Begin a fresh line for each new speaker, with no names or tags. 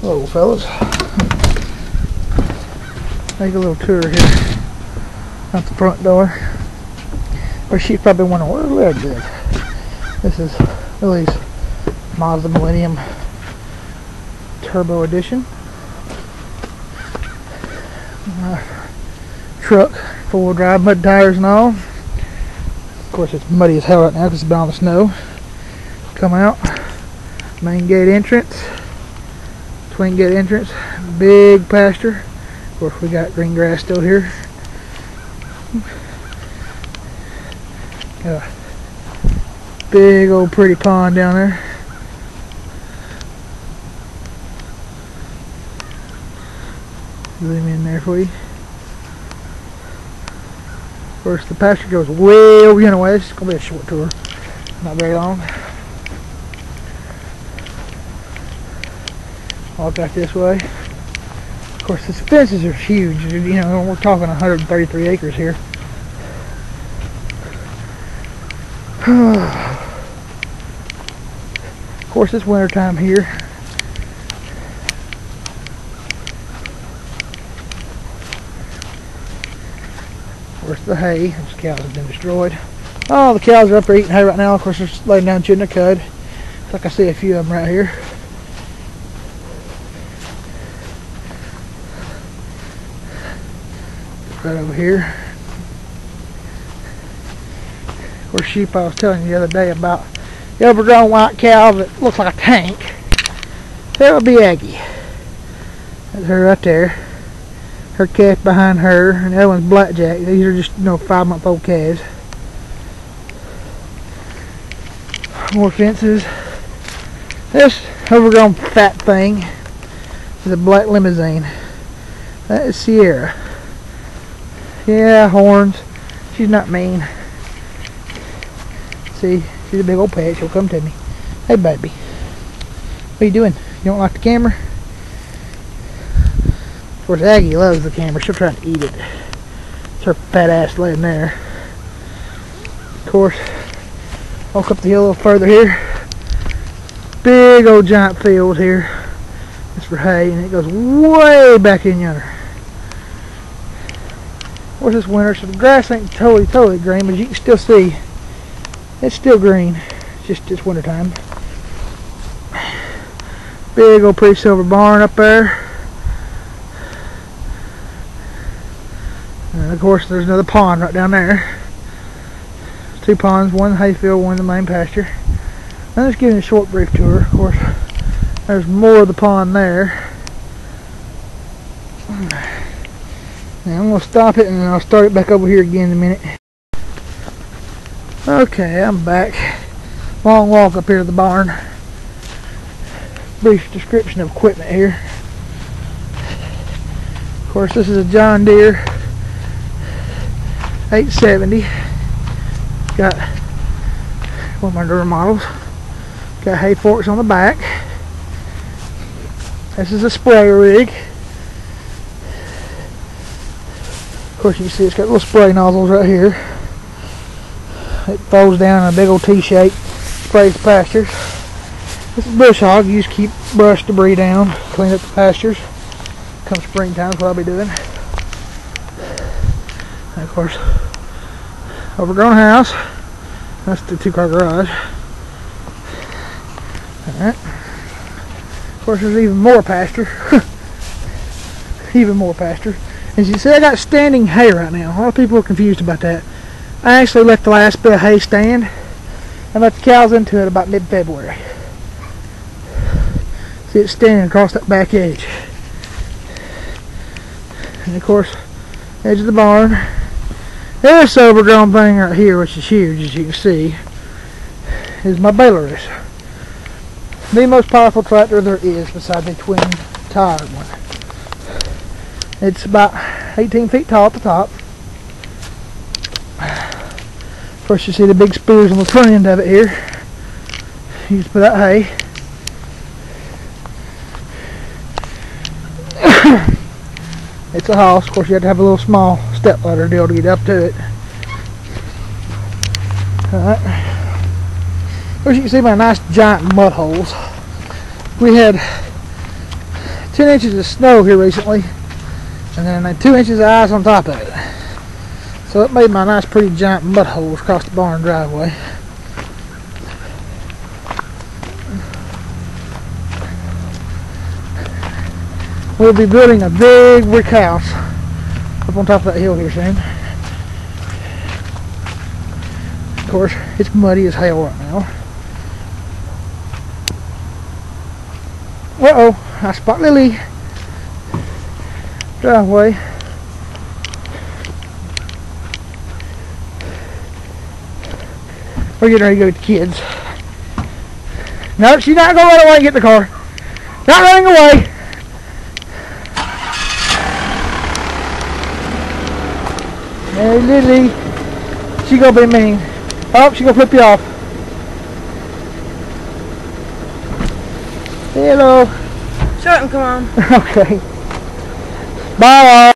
Hello, fellas. Make a little tour here out the front door. Or she's probably wondering where the lid is. This is Lily's Mazda Millennium Turbo Edition. Truck, 4-wheel drive, mud tires and all. Of course, it's muddy as hell right now because it's been on the snow. Come out, main gate entrance, twin gate entrance, big pasture. Of course, we got green grass still here. Got a big old pretty pond down there. Zoom in there for you. Of course, the pasture goes way over here away. It's gonna be a short tour, not very long. Walk out this way. Of course, the fences are huge. You know, we're talking 133 acres here. Of course, it's winter time here. Of course, the hay, those cows have been destroyed. Oh, the cows are up there eating hay right now. Of course, they're laying down chewing their cud. It's like I see a few of them right here. Right over here. Of course, sheep, I was telling you the other day about the overgrown white cow that looks like a tank. That would be Aggie. That's her right there. Her calf behind her, and the other one's Blackjack. These are just, 5-month-old calves. More fences. This overgrown fat thing is a black limousine. That is Sierra. Yeah, horns. She's not mean. See, she's a big old pet. She'll come to me. Hey, baby. What are you doing? You don't like the camera? Of course, Aggie loves the camera. She'll try to eat it. It's her fat ass laying there. Of course, walk up the hill a little further here. Big old giant field here. It's for hay, and it goes way back in yonder. Of course, it's winter, so the grass ain't totally green, but you can still see it's still green. It's winter time. Big old pretty silver barn up there. And of course, there's another pond right down there. 2 ponds, one in the hayfield, one in the main pasture. I'm just giving you a short, brief tour. Of course, there's more of the pond there. Now I'm going to stop it and then I'll start it back over here again in a minute. Okay, I'm back. Long walk up here to the barn. Brief description of equipment here. Of course, this is a John Deere 870. Got one of my newer models. Got hay forks on the back. This is a sprayer rig. Of course, you can see it's got little spray nozzles right here. It folds down in a big old T-shape, sprays the pastures. This is bush hog. You just keep brush debris down, clean up the pastures. Come springtime, that's what I'll be doing. And of course, overgrown house. That's the 2-car garage. Alright. Of course, there's even more pasture. Even more pasture. As you see, I got standing hay right now. A lot of people are confused about that. I actually let the last bit of hay stand and let the cows into it about mid-February. See, it's standing across that back edge. And of course, edge of the barn. This overgrown thing right here, which is huge as you can see, is my Belarus. The most powerful tractor there is besides a twin-tired one. It's about 18 feet tall at the top. Of course, you see the big spears on the front end of it here. Used to put out hay. It's a house. Of course, you have to have a little small step ladder deal to get up to it. Alright. Of course, you can see my nice giant mud holes. We had 10 inches of snow here recently, and then 2 inches of ice on top of it. So it made my nice pretty giant mud holes across the barn driveway. We'll be building a big brick house up on top of that hill here soon. Of course, it's muddy as hell right now. Uh-oh, I spot Lily. Driveway. We're getting ready to go with the kids. No, she's not going to run away and get in the car. Not running away. Hey, Lily. She going to be mean. Oh, she going to flip you off. Hello.
Shut up and come on.
Okay. Bye.